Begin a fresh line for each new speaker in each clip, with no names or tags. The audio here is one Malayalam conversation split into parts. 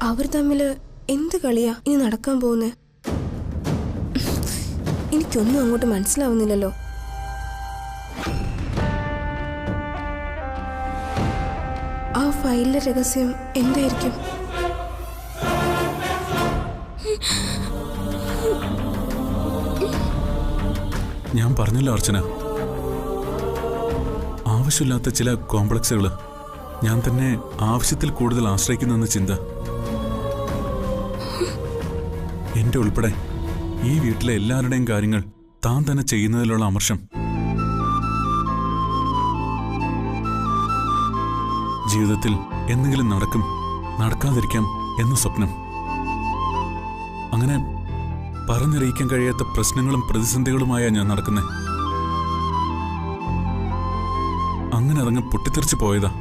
അവർ തമ്മിൽ എന്ത് കളിയാ ഇനി നടക്കാൻ പോകുന്നേ? എനിക്കൊന്നും അങ്ങോട്ട് മനസ്സിലാവുന്നില്ലല്ലോ. ആ ഫയലിലെ രഹസ്യം എന്തായിരിക്കും?
ഞാൻ പറഞ്ഞല്ലോ അർച്ചന, ആവശ്യമില്ലാത്ത ചില കോംപ്ലക്സുകൾ ഞാൻ തന്നെ ആവശ്യത്തിൽ കൂടുതൽ ആശ്രയിക്കുന്നെന്ന ചിന്ത എന്റെ ഉൾപ്പെടെ ഈ വീട്ടിലെ എല്ലാവരുടെയും കാര്യങ്ങൾ താൻ തന്നെ ചെയ്യുന്നതിലുള്ള അമർഷം, ജീവിതത്തിൽ എന്തെങ്കിലും നടക്കും നടക്കാതിരിക്കാം എന്ന സ്വപ്നം, അങ്ങനെ പറഞ്ഞറിയിക്കാൻ കഴിയാത്ത പ്രശ്നങ്ങളും പ്രതിസന്ധികളുമായ ഞാൻ നടക്കുന്നേ. അങ്ങനെ അതങ്ങ് പൊട്ടിത്തെറിച്ച് പോയതാ.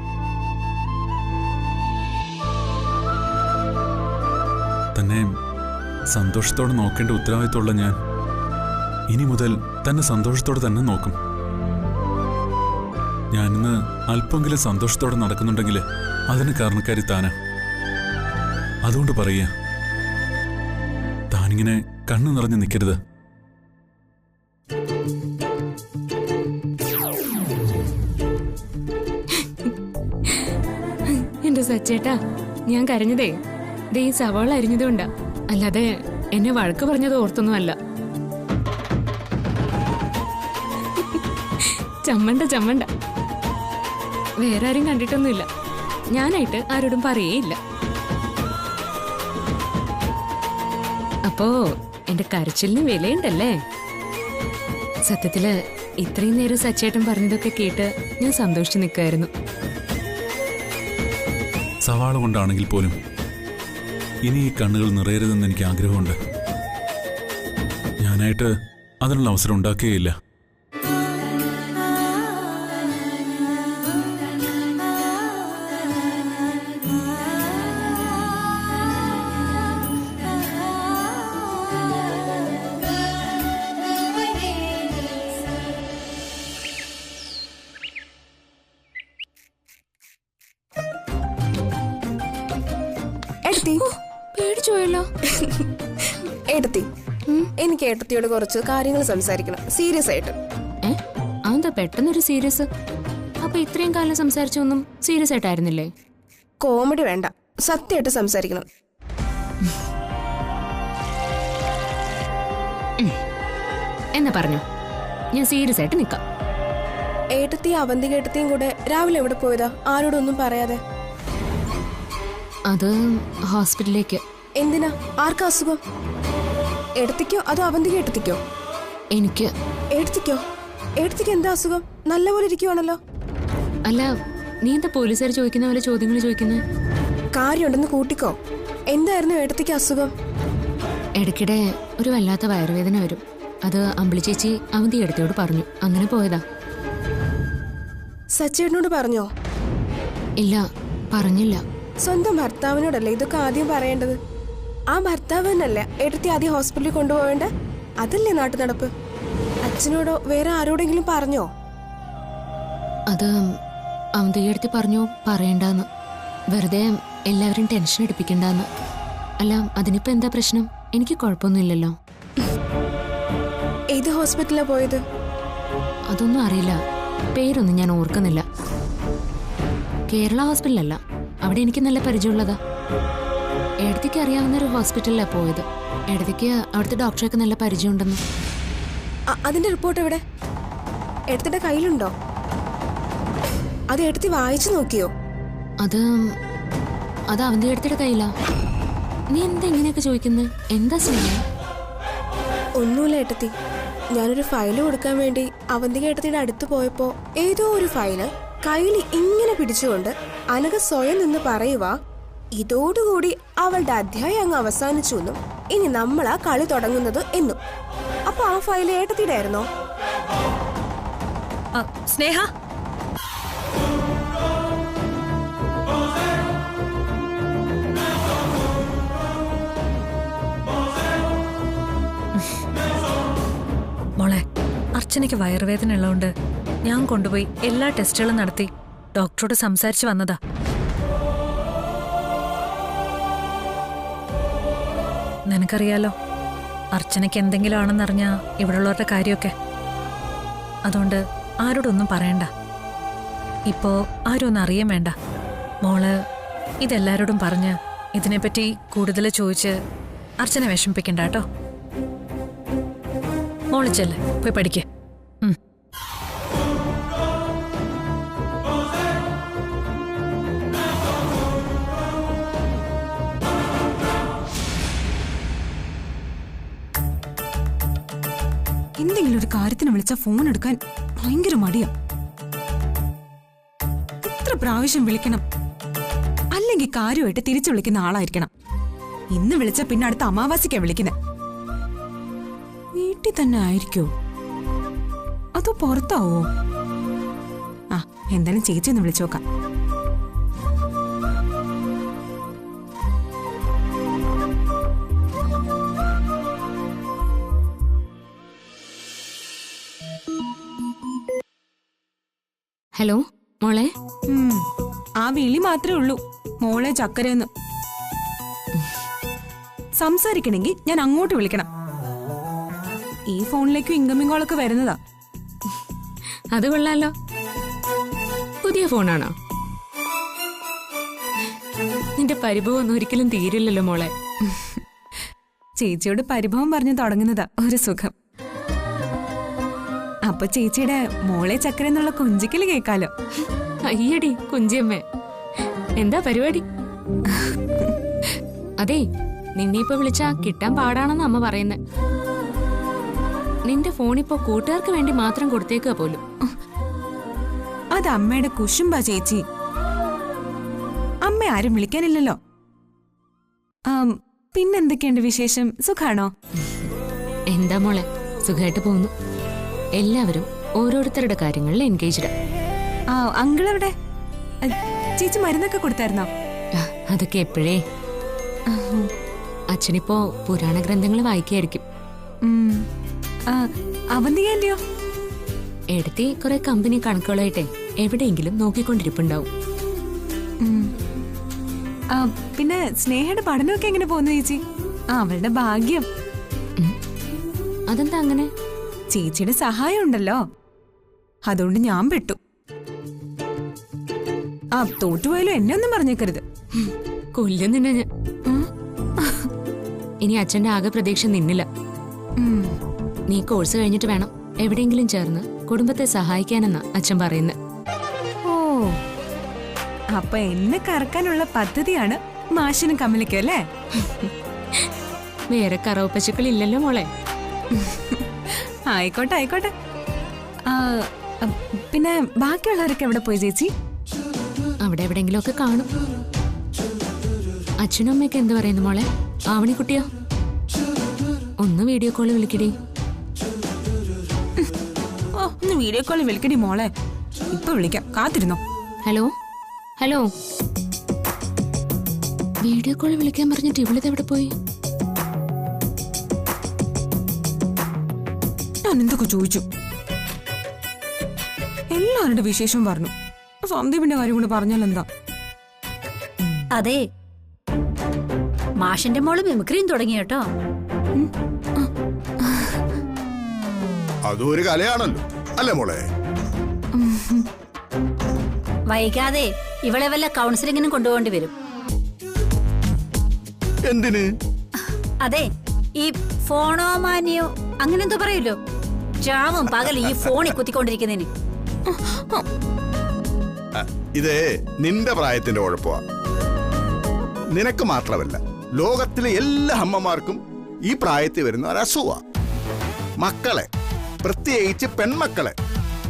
തന്നെ സന്തോഷത്തോടെ നോക്കേണ്ട ഉത്തരവാദിത്തമുള്ള ഞാൻ ഇനി മുതൽ തന്നെ സന്തോഷത്തോടെ തന്നെ നോക്കും. ഞാനിന്ന് അല്പമെങ്കിലും സന്തോഷത്തോടെ നടക്കുന്നുണ്ടെങ്കിൽ അതിന് കാരണക്കാരി താനാ. അതുകൊണ്ട് പറയുക, താനിങ്ങനെ കണ്ണു നിറഞ്ഞു നിൽക്കരുത്.
എന്റെ സച്ചേട്ടാ, ഞാൻ കരഞ്ഞതേ ദേ ഈ സവാള അരിഞ്ഞതുകൊണ്ടാ, അല്ലാതെ എന്നെ വഴക്ക് പറഞ്ഞത് ഓർത്തൊന്നുമല്ല. ചമ്മണ്ട വേറെ ആരും കണ്ടിട്ടൊന്നുമില്ല. ഞാനായിട്ട് ആരോടും പറയേയില്ല. അപ്പോ എന്റെ കരച്ചിലിന് വിലയുണ്ടല്ലേ? സത്യത്തില് ഇത്രയും നേരം സച്ചേട്ടൻ പറഞ്ഞതൊക്കെ കേട്ട് ഞാൻ സന്തോഷിച്ചു നിൽക്കായിരുന്നു.
സവാള കൊണ്ടാണെങ്കിൽ പോലും ഇനി ഈ കണ്ണുകൾ നിറയരുതെന്ന് എനിക്ക് ആഗ്രഹമുണ്ട്. ഞാനായിട്ട് അതിനുള്ള അവസരം ഉണ്ടാക്കുകയില്ല.
പേടിച്ചോയല്ലോ
ഏട്ടത്തി. എനിക്ക് ഏട്ടത്തിയോട് കുറച്ച് കാര്യങ്ങൾ സംസാരിക്കണം, സീരിയസ് ആയിട്ട്.
അതെന്താ പെട്ടെന്നൊരു സീരിയസ്? അപ്പൊ ഇത്രയും കാലം സംസാരിച്ചൊന്നും സീരിയസ് ആയിട്ടായിരുന്നില്ലേ?
കോമഡി വേണ്ട, സത്യമായിട്ട് സംസാരിക്കണം.
എന്നാ പറഞ്ഞു, ഞാൻ സീരിയസ് ആയിട്ട് നിക്കാം.
ഏട്ടത്തി അവന്തിക ഏട്ടത്തിയും കൂടെ രാവിലെ എവിടെ പോയതാ, ആരോടൊന്നും പറയാതെ?
അത് ഹോസ്പിറ്റലിലേക്ക്.
എന്തിനാ? ആർക്കാ അസുഖം? എടുത്തിക്കോ അതോ അവന്തിക എടുത്തിക്കോ?
എനിക്ക്.
എടുത്തിക്കോ? എടുത്തിക്ക് എന്താ അസുഖം? നല്ലപോലെ ഇരിക്കുവാണല്ലോ.
അല്ല, നീ എന്താ പോലീസുകാർ ചോദിക്കുന്ന പോലെ ചോദ്യങ്ങൾ ചോദിക്കുന്നത്?
കാര്യമുണ്ടെന്ന് കൂട്ടിക്കോ. എന്തായിരുന്നു ഏട്ടത്തിക്ക് അസുഖം?
ഇടയ്ക്കിടെ ഒരു വല്ലാത്ത വയറുവേദന വരും. അത് അമ്പിളി ചേച്ചി അവന്തി എടുത്തോട് പറഞ്ഞു. അങ്ങനെ പോയതാ.
സച്ചേട്ടനോട് പറഞ്ഞോ?
ഇല്ല, പറഞ്ഞില്ല.
സ്വന്തം ഭർത്താവിനോടല്ലേ ഇതൊക്കെ ആദ്യം പറയേണ്ടത്? ആ ഭർത്താവിനല്ലേ ഏട്ടത്തി ആദ്യം ഹോസ്പിറ്റലിൽ കൊണ്ടുപോകേണ്ട? അതല്ലേ നാട്ടു നടപ്പ്. അച്ഛനോടോ വേറെ ആരോടെങ്കിലും പറഞ്ഞോ?
അത് അവന്തി എടുത്ത് പറഞ്ഞു പറയണ്ടെന്ന്, വെറുതെ എല്ലാവരും ടെൻഷൻ എടുപ്പിക്കണ്ടെന്ന്. അല്ല, അതിനിപ്പോ എന്താ പ്രശ്നം? എനിക്ക് കുഴപ്പമൊന്നുമില്ലല്ലോ.
ഏത് ഹോസ്പിറ്റലാ പോയത്?
അതൊന്നും അറിയില്ല, പേരൊന്നും ഞാൻ ഓർക്കുന്നില്ല. കേരള ഹോസ്പിറ്റലല്ല, അവിടെ എനിക്ക് നല്ല പരിചയമുള്ളതാ. എടത്തിക്ക് അറിയാവുന്നൊരു ഹോസ്പിറ്റലിലാണ് പോയത്. എടത്തിക്ക് അവിടുത്തെ ഡോക്ടറൊക്കെ നല്ല പരിചയമുണ്ടെന്ന്.
അതിന്റെ റിപ്പോർട്ട് എവിടെ? എടുത്തിട്ട് കയ്യിലുണ്ടോ? അത് എടുത്തി വായിച്ചു നോക്കിയോ?
അത് അവന്റെ എടുത്തിട്ട് കയ്യിലാ. നീ എന്താ ഇങ്ങനെയൊക്കെ ചോദിക്കുന്നത്? എന്താ സ്നേഹം?
ഒന്നുമില്ല ഏട്ടത്തി, ഞാനൊരു ഫയല് കൊടുക്കാൻ വേണ്ടി അവന്തിക ഏട്ടത്തിയുടെ അടുത്ത് പോയപ്പോ ഏതോ ഒരു ഫയല് കയ്യിൽ ഇങ്ങനെ പിടിച്ചുകൊണ്ട് അനഘ സ്വയം നിന്ന് പറയുക, ഇതോടുകൂടി അവളുടെ അധ്യായം അങ്ങ് അവസാനിച്ചു എന്നും ഇനി നമ്മളാ കളി തുടങ്ങുന്നത് എന്നും. അപ്പൊ ആ ഫയല് ഏട്ടത്തിയുടെ ആയിരുന്നോ?
സ്നേഹ, മോളെ, അർച്ചനയ്ക്ക് വയറുവേദന ഉള്ളതുകൊണ്ട് ഞാൻ കൊണ്ടുപോയി എല്ലാ ടെസ്റ്റുകളും നടത്തി ഡോക്ടറോട് സംസാരിച്ചു വന്നതാ. നിനക്കറിയാലോ, അർച്ചനയ്ക്ക് എന്തെങ്കിലും ആണെന്നറിഞ്ഞാ ഇവിടെയുള്ളവരുടെ കാര്യമൊക്കെ. അതുകൊണ്ട് ആരോടൊന്നും പറയണ്ട. ഇപ്പോ ആരും ഒന്നും അറിയാൻ വേണ്ട. മോള് ഇതെല്ലാരോടും പറഞ്ഞ് ഇതിനെപ്പറ്റി കൂടുതൽ ചോദിച്ച് അർച്ചന വിഷമിപ്പിക്കണ്ട കേട്ടോ. മോള് ചെല്ല്, പോയി പഠിക്കേ.
എന്തെങ്കിലും ഒരു കാര്യത്തിന് വിളിച്ച ഫോൺ എടുക്കാൻ ഭയങ്കര മടിയാ. എത്ര പ്രാവശ്യം വിളിക്കണം? അല്ലെങ്കിൽ കാര്യമായിട്ട് തിരിച്ചു വിളിക്കുന്ന ആളായിരിക്കണം. ഇന്ന് വിളിച്ച പിന്നെ അടുത്ത അമാവാസിക്കാ വിളിക്കുന്നത്. വീട്ടിൽ തന്നെ ആയിരിക്കോ അതോ പുറത്താവോ? ആ, എന്തായാലും ചേച്ചി ഒന്ന് വിളിച്ചു നോക്കാം.
ഹലോ മോളെ.
ആ വിളി മാത്രമേ ഉള്ളൂ, മോളെ ചക്കരയെന്ന്. സംസാരിക്കണമെങ്കിൽ ഞാൻ അങ്ങോട്ട് വിളിക്കണം. ഈ ഫോണിലേക്കും ഇൻകമിംഗ് കോളൊക്കെ വരുന്നതാ.
അത് കൊള്ളാലോ. പുതിയ ഫോണാണോ? നിന്റെ പരിഭവം ഒന്നും ഒരിക്കലും തീരില്ലല്ലോ മോളെ.
ചേച്ചിയോട് പരിഭവം പറഞ്ഞു തുടങ്ങുന്നതാ ഒരു സുഖം. അപ്പൊ ചേച്ചിയുടെ മോളെ ചക്കര എന്നുള്ള കൊഞ്ചിക്കല് കേക്കാലോ.
അയ്യടി കുഞ്ചിയമ്മേ, എന്താ പരിപാടി? അതെ, നിന്നെ ഇപ്പൊ വിളിച്ചാ കിട്ടാൻ പാടാണെന്ന് അമ്മ പറയുന്നേ. നിന്റെ ഫോണിപ്പോ കൂട്ടുകാർക്ക് വേണ്ടി മാത്രം കൊടുത്തേക്കുക പോലും.
അത് അമ്മയുടെ കുശുമ്പാ ചേച്ചി. അമ്മ ആരും വിളിക്കാനില്ലല്ലോ. പിന്നെന്തൊക്കെയുണ്ട് വിശേഷം? സുഖാണോ?
എന്താ മോളെ, സുഖമായിട്ട് പോകുന്നു. എല്ലാവരും ഓരോരുത്തരുടെ കാര്യങ്ങളിൽ എൻഗേജ്ഡ്.
അങ്കിൾ എവിടെ? ചേച്ചി മരുന്നൊക്കെ കൊടുത്തായിരുന്നോ?
അതൊക്കെ എപ്പോഴേ. അച്ഛനിപ്പോ പുരാണ ഗ്രന്ഥങ്ങൾ വായിക്കായിരിക്കും.
അവന്തിയോ?
എടുത്തി കുറെ കമ്പനി കണക്കുകളായിട്ടെ എവിടെയെങ്കിലും നോക്കിക്കൊണ്ടിരിപ്പുണ്ടാവും.
പിന്നെ സ്നേഹയുടെ പഠനമൊക്കെ എങ്ങനെ പോകുന്നു ചേച്ചി? അവളുടെ ഭാഗ്യം.
അതെന്താ അങ്ങനെ?
ചേച്ചിയുടെ സഹായം ഉണ്ടല്ലോ, അതുകൊണ്ട് ഞാൻ പെട്ടു. തോറ്റുപോയാലും എന്നെ ഒന്നും പറഞ്ഞേക്കരുത്.
കൊല്ലും നിന്നെ ഞാൻ. ഇനി അച്ഛന്റെ ആകെ പ്രതീക്ഷ നിന്നില്ല. നീ കോഴ്സ് കഴിഞ്ഞിട്ട് വേണം എവിടെയെങ്കിലും ചേർന്ന് കുടുംബത്തെ സഹായിക്കാനെന്നാ അച്ഛൻ പറയുന്നത്.
ഓ, അപ്പൊ എന്നെ കറക്കാനുള്ള പദ്ധതിയാണ് മാഷിനും കമലിക്കും അല്ലേ?
വേറെ കറവ് പശുക്കളില്ലല്ലോ മോളെ.
ആയിക്കോട്ടെ ആയിക്കോട്ടെ. പിന്നെ ബാക്കിയുള്ളവരൊക്കെ എവിടെ പോയി ചേച്ചി?
അവിടെ എവിടെയെങ്കിലും ഒക്കെ കാണും. അച്ഛനും അമ്മയൊക്കെ എന്ത് പറയുന്നു മോളെ? ആവണിക്കുട്ടിയോ? ഒന്ന് വീഡിയോ കോള് വിളിക്കടി.
ഒന്ന് വീഡിയോ കോള് വിളിക്കടി മോളെ. ഇപ്പൊ വിളിക്കാം, കാത്തിരുന്നോ.
Hello hello. വീഡിയോ കോള് വിളിക്കാൻ പറഞ്ഞിട്ട് ഇവിടുത്തെ എവിടെ പോയി?
ഞാൻ എന്തൊക്കെ ചോദിച്ചു, എല്ലാവരുടെ വിശേഷവും പറഞ്ഞു. സന്ദീപിന്റെ കാര്യം കൂടെ പറഞ്ഞാലെന്താ?
അതെ, മാഷിന്റെ മോള് മിമിക്രിയും തുടങ്ങി കേട്ടോ.
അതും ഒരു കലയാണല്ലോ അല്ലേ മോളെ?
വൈകാതെ ഇവളെ വല്ല കൗൺസിലിങ്ങിനും കൊണ്ടുപോകേണ്ടി വരും.
എന്തിന്?
അതെ, ഈ ഫോണോമാനിയോ അങ്ങനെ എന്തോ പറയൂല്ലോ, ചാവും പകൽ ഈ ഫോണിൽ കുത്തിക്കൊണ്ടിരിക്കുന്നതിന്.
ഇത് നിന്റെ പ്രായത്തിന്റെ കുഴപ്പമാ. നിനക്ക് മാത്രമല്ല, ലോകത്തിലെ എല്ലാ അമ്മമാർക്കും ഈ പ്രായത്തിൽ വരുന്ന ഒരസുഖ. മക്കളെ, പ്രത്യേകിച്ച് പെൺമക്കളെ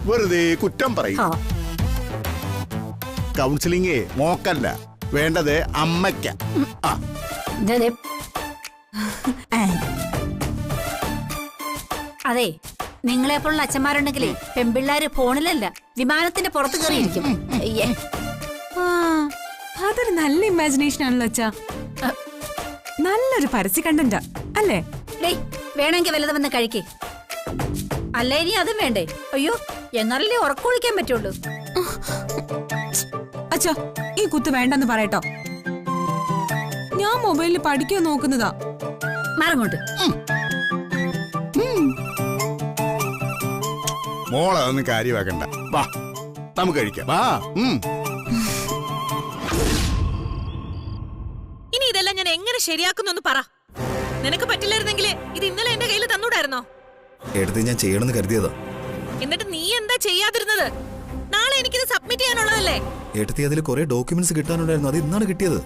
വെറുതെ കുറ്റം പറയും. കൗൺസിലിംഗ് മോക്കല്ല വേണ്ടത്, അമ്മയ്ക്ക.
അതെ, നിങ്ങളെപ്പോലുള്ള അച്ഛന്മാരുണ്ടെങ്കിലേ പെൺപിള്ളാര് ഫോണിലല്ല വിമാനത്തിന്റെ പുറത്ത് കയറിയിരിക്കും.
അതൊരു നല്ല ഇമാജിനേഷൻ ആണല്ലോ അച്ഛാ. നല്ലൊരു പരസ്യ കണ്ടന്റാ അല്ലേ?
വേണമെങ്കിൽ വല്ലതും വന്ന് കഴിക്കേ. അല്ല, ഇനി അതും വേണ്ടേ? അയ്യോ, എന്നാലല്ലേ ഉറക്കൊഴിക്കാൻ പറ്റുള്ളൂ.
അച്ഛാ, ഈ കുത്ത് വേണ്ടെന്ന് പറയട്ടോ. ഞാൻ മൊബൈലിൽ പഠിക്കാൻ നോക്കുന്നതാ.
മാറങ്ങോട്ട്.
മോളെ അതൊന്നും കാര്യമാക്കണ്ട. വാ നമുക്ക് കഴിക്കാം. വാ.
ഇനി ഇതെല്ലാം ഞാൻ എങ്ങനെ ശരിയാക്കുന്നു പറ. നിനക്ക് പറ്റില്ലായിരുന്നെങ്കിൽ ഇത് ഇന്നലെ എന്റെ കയ്യിൽ തന്നൂടായിരുന്നോ?
എടുത്ത് ഞാൻ ചെയ്യണമെന്ന് കരുതിയതാ.
എന്നിട്ട് നീ എന്താ ചെയ്യാതിരുന്നത്? നാളെ എനിക്കിത് സബ്മിറ്റ് ചെയ്യാനുള്ളതല്ലേ?
എടുത്തി അതിൽ കുറെ ഡോക്യുമെന്റ്സ് കിട്ടാനുണ്ടായിരുന്നു. അത് ഇന്നാണ് കിട്ടിയത്.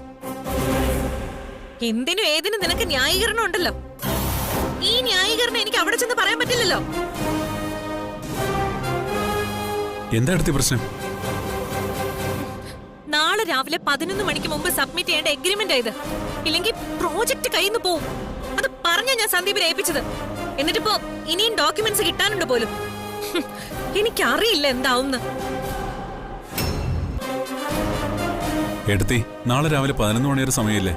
എന്തിനും ഏതിനും നിനക്ക് ന്യായീകരണം ഉണ്ടല്ലോ. ഈ ന്യായീകരണം എനിക്ക് അവിടെ ചെന്ന് പറയാൻ പറ്റില്ലല്ലോ.
എന്താ എടുത്തി പ്രശ്നം?
നാളെ രാവിലെ 11 മണിക്ക് മുമ്പ് സബ്മിറ്റ് ചെയ്യേണ്ട എഗ്രിമെന്റ് ഇത്. ഇല്ലെങ്കിൽ പ്രോജക്റ്റ് കയ്യിൽ നിന്ന് പോവും. അത് പറഞ്ഞ ഞാൻ സന്ദീപിനെ ഏൽപ്പിച്ചത്. എന്നിട്ടിപ്പോ ഇനിയും ഡോക്യുമെന്റ്സ് കിട്ടാനുണ്ട് പോലും. എനിക്കറിയില്ല എന്താവുന്ന്.
എടുത്തി നാളെ രാവിലെ 11 മണി വരെ സമയമില്ലേ?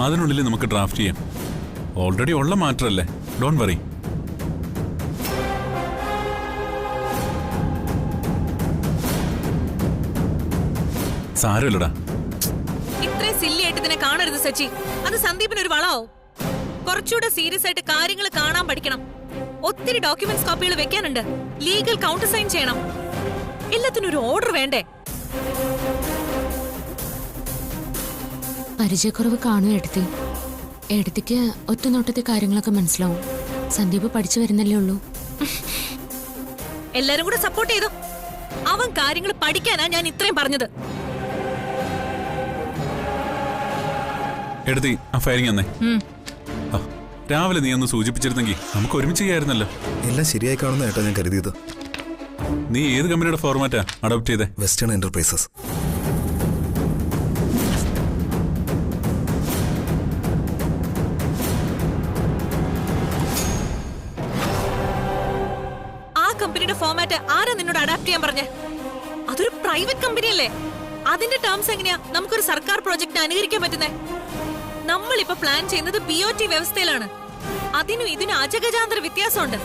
അതിനുള്ളിൽ നമുക്ക് ഡ്രാഫ്റ്റ് ചെയ്യാം. ഓൾറെഡി ഉള്ള മാറ്ററല്ലേ, ഡോൺ വറി. സാരമില്ലടാ.
ഇത്രയും സില്ലി ആയിട്ട് ഇതിനെ കാണരുത് സച്ചി. അത് സന്ദീപിന് ഒരു വളാവും. കുറച്ചുകൂടെ സീരിയസ് ആയിട്ട് കാര്യങ്ങൾ കാണാൻ പഠിക്കണം. ഒത്തിരി ഡോക്യുമെന്റ്സ് കോപ്പികൾ വെക്കാനുണ്ട്. ലീഗൽ കൗണ്ടർ സൈൻ ചെയ്യണം. എല്ലാത്തിനും ഒരു ഓർഡർ വേണ്ടേ?
പരിചയക്കുറവ് കാണും എടുത്തി. എടുത്തിക്ക് ഒറ്റ നോട്ടത്തെ കാര്യങ്ങളൊക്കെ മനസ്സിലാവും. സന്ദീപ് പഠിച്ചു വരുന്നല്ലേ ഉള്ളൂ.
എല്ലാരും കൂടെ സപ്പോർട്ട് ചെയ്തു. അവൻ കാര്യങ്ങൾ പഠിക്കാനാ ഞാൻ ഇത്രയും പറഞ്ഞത്.
എടുത്തി ആ ഫയലിംഗ് തന്നെ. രാവിലെ നീ ഒന്ന് സൂചിപ്പിച്ചിരുന്നെങ്കിൽ നമുക്ക് ഒരുമിച്ച് ചെയ്യായിരുന്നല്ലോ.
എല്ലാം ശരിയായി കാണുന്ന ഏട്ടാ ഞാൻ കരുതിയത്.
നീ ഏത് കമ്പനിയുടെ ഫോർമാറ്റാ അഡോപ്റ്റ് ചെയ്തേ?
Western enterprises.
ആ കമ്പനിയുടെ ഫോർമാറ്റ് ആരാ നിന്നോട് അഡാപ്റ്റ് ചെയ്യാൻ പറഞ്ഞേ? അതൊരു പ്രൈവറ്റ് കമ്പനി അല്ലേ? അതിന്റെ ടേംസ് എങ്ങനെയാ നമുക്കൊരു സർക്കാർ പ്രോജക്റ്റിന് അനുകരിക്കാൻ പറ്റുന്നേ? നമ്മളിപ്പോ പ്ലാൻ ചെയ്യുന്നത് BOT വ്യവസ്ഥയിലാണ്. അതിനും ഇതിനും അജഗജാന്തര വ്യത്യാസമുണ്ട്.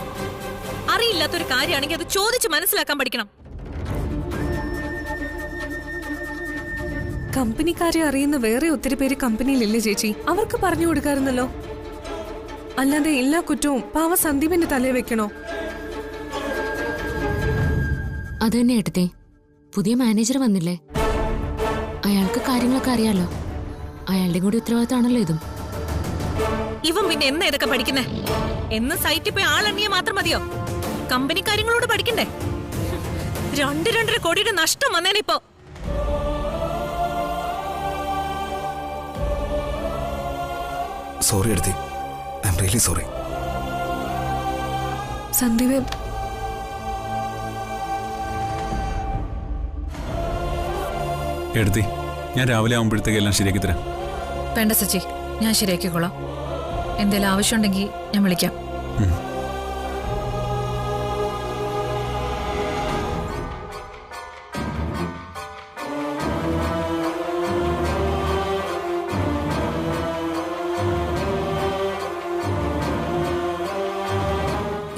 അറിയില്ലാത്തൊരു കാര്യമാണെങ്കിൽ അത് ചോദിച്ച് മനസ്സിലാക്കാൻ പഠിക്കണം.
കമ്പനിക്കാരെ അറിയുന്ന വേറെ ഒത്തിരി പേര് കമ്പനിയിലില്ലേ ചേച്ചി? അവർക്ക് പറഞ്ഞു കൊടുക്കാറുന്നല്ലോ. അല്ലാതെ എല്ലാ കുറ്റവും പാവ സന്ദീപിന്റെ തലയിൽ വെക്കണോ?
അത് തന്നെ എടുത്തേ. പുതിയ മാനേജർ വന്നില്ലേ? അയാൾക്ക് കാര്യങ്ങളൊക്കെ അറിയാലോ. അയാളുടെ കൂടി ഉത്തരവാദിത്തമാണല്ലോ ഇതും.
ഇവൻ പിന്നെ എന്നാ ഇതൊക്കെ പഠിക്കുന്നേ? എന്ന് സൈറ്റിൽ പോയി ആളെണ്ണിയെ മാത്രം മതിയോ? കമ്പനി കാര്യങ്ങളോട് പഠിക്കണ്ടേ? 2.5 കോടിയുടെ നഷ്ടം വന്നേനിപ്പോ.
സോറി എടുത്തി. I am really sorry.
Sandeep
എടുത്തി ഞാൻ രാവിലെ ആകുമ്പോഴത്തേക്ക് എല്ലാം ശരിയാക്കി തരാം.
വേണ്ട സച്ചി, ഞാൻ ശരിയാക്കിക്കോളാം. എന്തേലും ആവശ്യമുണ്ടെങ്കിൽ ഞാൻ വിളിക്കാം.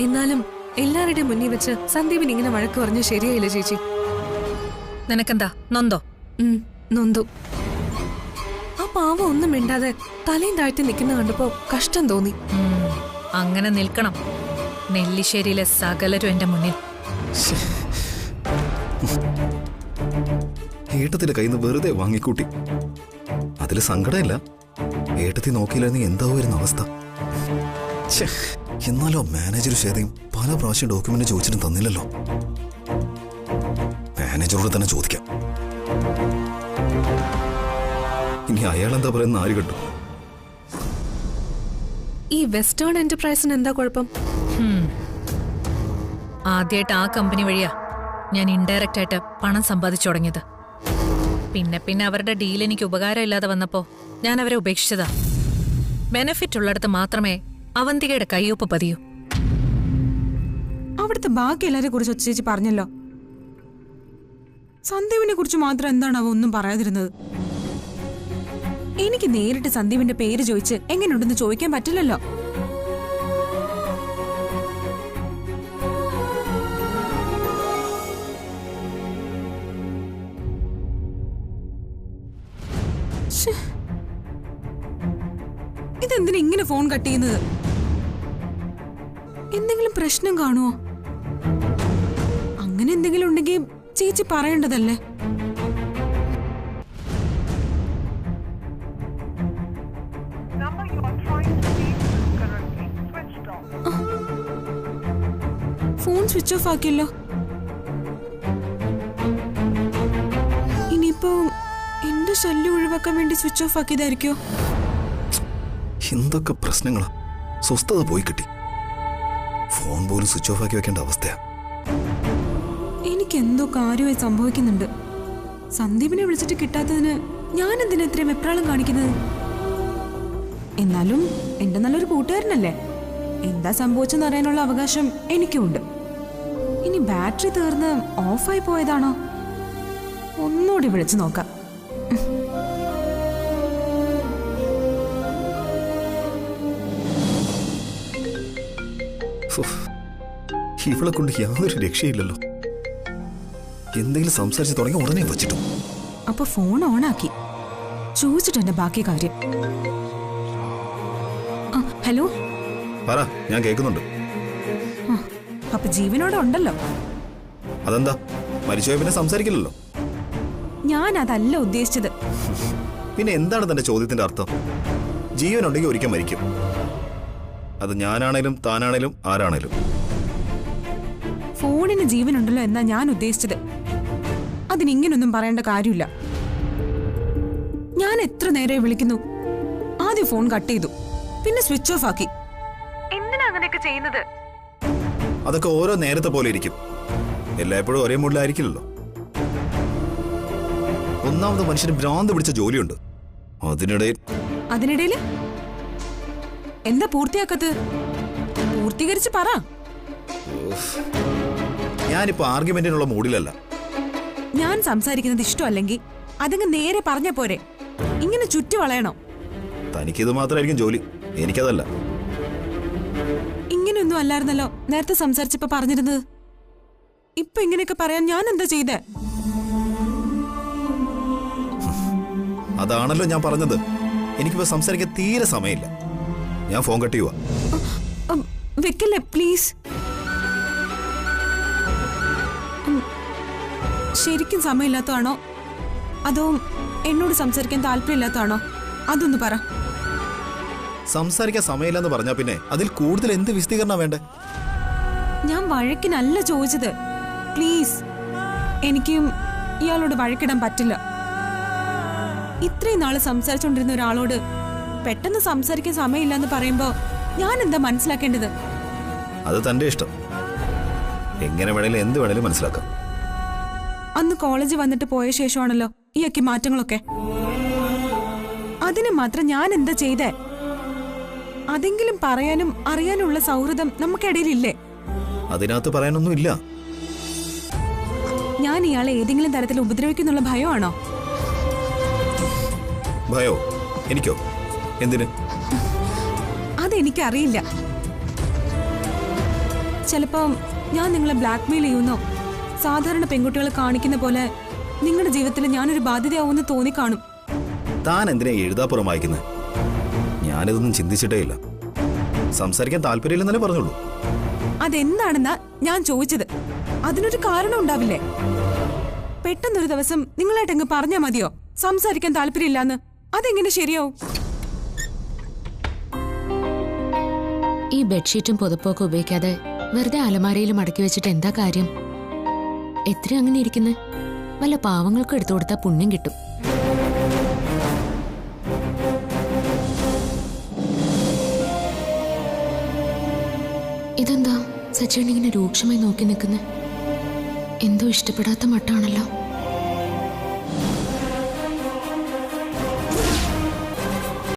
എന്നാലും എല്ലാവരുടെയും മുന്നിൽ വെച്ച് സന്ദീപിന് ഇങ്ങനെ വഴക്ക് പറഞ്ഞു ശരിയായില്ല ചേച്ചി.
നിനക്കെന്താ നൊന്തോ?
നൊന്തു. ആ പാവം ഒന്നും മിണ്ടാതെ തലയും താഴ്ത്തി നിൽക്കുന്ന കണ്ടപ്പോ കഷ്ടം തോന്നി.
അങ്ങനെ നിൽക്കണം നെല്ലിശ്ശേരിയിലെ സകലരും എന്റെ മുന്നിൽ.
ഏട്ടത്തിന്റെ കയ്യിൽ നിന്ന് വെറുതെ വാങ്ങിക്കൂട്ടി. അതില് സങ്കടമില്ല. ഏട്ടത്തി നോക്കിയില്ലായിരുന്നെങ്കിൽ എന്താവുമായിരുന്നു അവസ്ഥ. എന്നാലോ മാനേജർ ശ്വേതയും പല പ്രാവശ്യം ഡോക്യുമെന്റ് ചോദിച്ചിട്ടും തന്നില്ലല്ലോ. മാനേജറോട് തന്നെ ചോദിക്കാം. ഇനി അയാൾ എന്താ പറയുന്ന ആര് കണ്ടു?
ഈ വെസ്റ്റേൺ എന്റർപ്രൈസിന് എന്താ കുഴപ്പം?
ആദ്യമായിട്ട് ആ കമ്പനി വഴിയാ ഞാൻ ഇൻഡയറക്റ്റ് ആയിട്ട് പണം സമ്പാദിച്ചു തുടങ്ങിയത്. പിന്നെ അവരുടെ ഡീൽ എനിക്ക് ഉപകാരമില്ലാതെ വന്നപ്പോ ഞാൻ അവരെ ഉപേക്ഷിച്ചതാ. ബെനിഫിറ്റ് ഉള്ളിടത്ത് മാത്രമേ അവന്തികയുടെ കയ്യൊപ്പ് പതിയൂ.
അവിടുത്തെ ബാക്കി എല്ലാരെ കുറിച്ച് ചേച്ചി പറഞ്ഞല്ലോ. സന്ദീപിനെ കുറിച്ച് മാത്രം എന്താണ് അവ ഒന്നും പറയാതിരുന്നത്? എനിക്ക് നേരിട്ട് സന്ദീപിന്റെ പേര് ചോദിച്ച് എങ്ങനെയുണ്ടെന്ന് ചോദിക്കാൻ പറ്റില്ലല്ലോ. ഇതെന്തിനാ ഇങ്ങനെ ഫോൺ കട്ട് ചെയ്യുന്നത്? എന്തെങ്കിലും പ്രശ്നം കാണുമോ? അങ്ങനെ എന്തെങ്കിലും ഉണ്ടെങ്കിൽ ചേച്ചി പറയേണ്ടതല്ലേ? ഫോൺ സ്വിച്ച് ഓഫ് ആക്കിയല്ലോ. ഇനിയിപ്പോ എന്റെ ശല്യം ഒഴിവാക്കാൻ വേണ്ടി സ്വിച്ച് ഓഫ് ആക്കിയതായിരിക്കോ?
എന്തൊക്കെ പ്രശ്നങ്ങളാ. സ്വസ്ഥത പോയി കിട്ടി. ഫോൺ പോലും സ്വിച്ച് ഓഫ് ആക്കി വെക്കേണ്ട അവസ്ഥയാ.
എനിക്ക് എന്തോ കാര്യമായി സംഭവിക്കുന്നുണ്ട്. സന്ദീപിനെ വിളിച്ചിട്ട് കിട്ടാത്തതിന് ഞാൻ എന്തിനാ ഇത്രയും വെപ്രാളം കാണിക്കുന്നത്? എന്നാലും എന്റെ നല്ലൊരു കൂട്ടുകാരനല്ലേ, എന്താ സംഭവിച്ചെന്ന് അറിയാനുള്ള അവകാശം എനിക്കുണ്ട്. ഇനി ബാറ്ററി തീർന്ന് ഓഫായി പോയതാണോ? ഒന്നുകൂടി വിളിച്ചു നോക്കാം.
ഇവളെ കൊണ്ട് യാതൊരു രക്ഷയില്ലല്ലോ. എന്തെങ്കിലും സംസാരിച്ച് തുടങ്ങി ഉടനെ വച്ചിട്ടു.
അപ്പൊ ഫോൺ ഓണാക്കി ചോദിച്ചിട്ട് എന്റെ ബാക്കി കാര്യം. ഹലോ,
പറ, ഞാൻ കേൾക്കുന്നുണ്ട്.
അപ്പൊ ജീവനോടെ ഉണ്ടല്ലോ.
അതെന്താ, മരിച്ചുപോയ പിന്നെ സംസാരിക്കില്ലല്ലോ.
ഞാൻ അതല്ല ഉദ്ദേശിച്ചത്.
പിന്നെ എന്താണ് തന്റെ ചോദ്യത്തിന്റെ അർത്ഥം? ജീവനുണ്ടെങ്കിൽ ഒരിക്കൽ മരിക്കും. അത് ഞാനാണേലും താനാണേലും ആരാണേലും.
ഫോണിന് ജീവനുണ്ടല്ലോ എന്നാ ഞാൻ ഉദ്ദേശിച്ചത്. അതിനിങ്ങനൊന്നും പറയേണ്ട കാര്യമില്ല. ഞാൻ എത്ര നേരെ വിളിക്കുന്നു. ആദ്യം ഫോൺ കട്ട് ചെയ്തു, പിന്നെ സ്വിച്ച് ഓഫ് ആക്കി. എന്തിനാ അങ്ങനെയൊക്കെ ചെയ്യുന്നത്?
അതൊക്കെ ഓരോ നേരത്തെ പോലെ ഇരിക്കും. എല്ലായ്പ്പോഴും ഒരേ മൂഡിലായിരിക്കില്ലല്ലോ. ഒന്നാമത് മനുഷ്യന് ഭ്രാന്ത് പിടിച്ച ജോലിയുണ്ട്.
അതിനിടയില് എന്താ പൂർത്തിയാക്കത്ത്? പൂർത്തീകരിച്ച് പറ.
ഞാനിപ്പോ ആർഗ്യുമെന്റിനുള്ള മൂഡിലല്ല.
ഞാൻ സംസാരിക്കുന്നത് ഇഷ്ടമല്ലെങ്കിൽ അതങ്ങ് നേരെ പറഞ്ഞ പോരെ. ഇങ്ങനെ ചുറ്റി വളയണോ?
തനിക്കിത് മാത്രമായിരിക്കും ജോലി, എനിക്കതല്ല.
ഇങ്ങനെയൊന്നും അല്ലായിരുന്നല്ലോ നേരത്തെ സംസാരിച്ചപ്പോ പറഞ്ഞിരുന്നത്. ഇപ്പൊ ഇങ്ങനെയൊക്കെ പറയാൻ ഞാൻ എന്താ ചെയ്തേ?
അതാണല്ലോ ഞാൻ പറഞ്ഞത്. എനിക്കിപ്പോ സംസാരിക്കാൻ തീരെ സമയമില്ല. ഞാൻ ഫോൺ കട്ട് ചെയ്യുവാ.
വെക്കല്ലേ പ്ലീസ്. ശരിക്കും സമയമില്ലാത്തതാണോ അതോ എന്നോട് സംസാരിക്കാൻ താല്പര്യമില്ലാത്തതാണോ? അതൊന്ന് പറ.
സംസാരിക്കാൻ സമയമില്ലെന്ന് പറഞ്ഞാ പിന്നെ അതിൽ കൂടുതൽ എന്ത് വിശദീകരണം വേണ്ടേ?
ഞാൻ വഴക്കിനല്ല ചോദിച്ചത്. പ്ലീസ്, എനിക്കും ഇയാളോട് വഴക്കിടാൻ പറ്റില്ല. ഇത്രയും നാള് സംസാരിച്ചോണ്ടിരുന്ന ഒരാളോട് പെട്ടെന്ന് സംസാരിക്കാൻ സമയമില്ലെന്ന് പറയുമ്പോ ഞാൻ എന്താ മനസ്സിലാക്കേണ്ടത്?
അത് തന്റെ ഇഷ്ടം. എങ്ങനെ വേണേലും എന്ത് വേണേലും മനസ്സിലാക്കാം.
അന്ന് കോളേജിൽ വന്നിട്ട് പോയ ശേഷമാണല്ലോ ഈയൊക്കെ മാറ്റങ്ങളൊക്കെ. അതിന് മാത്രം ഞാൻ എന്താ ചെയ്തേ? അതെങ്കിലും പറയാനും അറിയാനുള്ള സൗഹൃദം നമുക്കിടയിലില്ലേ?
അതിനകത്ത് പറയാനൊന്നും ഇല്ല.
ഞാൻ ഇയാളെ ഏതെങ്കിലും തരത്തിൽ ഉപദ്രവിക്കുന്നുള്ള ഭയമാണോ?
ഭയോ? എനിക്കോ? എന്തിന്?
അതെനിക്കറിയില്ല. ചിലപ്പോ ഞാൻ നിങ്ങളെ ബ്ലാക്ക്മെയിൽ ചെയ്യുന്നോ, സാധാരണ പെൺകുട്ടികൾ കാണിക്കുന്ന പോലെ നിങ്ങളുടെ ജീവിതത്തിൽ ഞാനൊരു ബാധ്യതയാവുമെന്ന് തോന്നിക്കാണും.
താൻ എന്തിനാ എഴുതാപ്പുറം വായിക്കുന്നത്? ഞാനിതൊന്നും ചിന്തിച്ചിട്ടേ ഇല്ല. സംസാരിക്കാൻ താല്പര്യമില്ലെന്നല്ലേ പറഞ്ഞുള്ളൂ.
അതെന്താണെന്നാ ഞാൻ ചോദിച്ചത്. അതിനൊരു കാരണം ഉണ്ടാവില്ലേ? പെട്ടെന്നൊരു ദിവസം നിങ്ങളായിട്ടങ്ങ് പറഞ്ഞാ മതിയോ സംസാരിക്കാൻ താല്പര്യമില്ലാന്ന്? അതെങ്ങനെ ശരിയാവും?
ഈ ബെഡ്ഷീറ്റും പുതപ്പൊക്കെ ഉപയോഗിക്കാതെ വെറുതെ അലമാരയിൽ മടക്കി വെച്ചിട്ട് എന്താ കാര്യം? എത്ര അങ്ങനെ ഇരിക്കുന്നെ? വല്ല പാവങ്ങൾക്കും എടുത്തു കൊടുത്താൽ പുണ്യം കിട്ടും. ഇതെന്താ സച്ചേട്ടൻ ഇങ്ങനെ രൂക്ഷമായി നോക്കി നിൽക്കുന്നെ? എന്തോ ഇഷ്ടപ്പെടാത്ത മട്ടാണല്ലോ.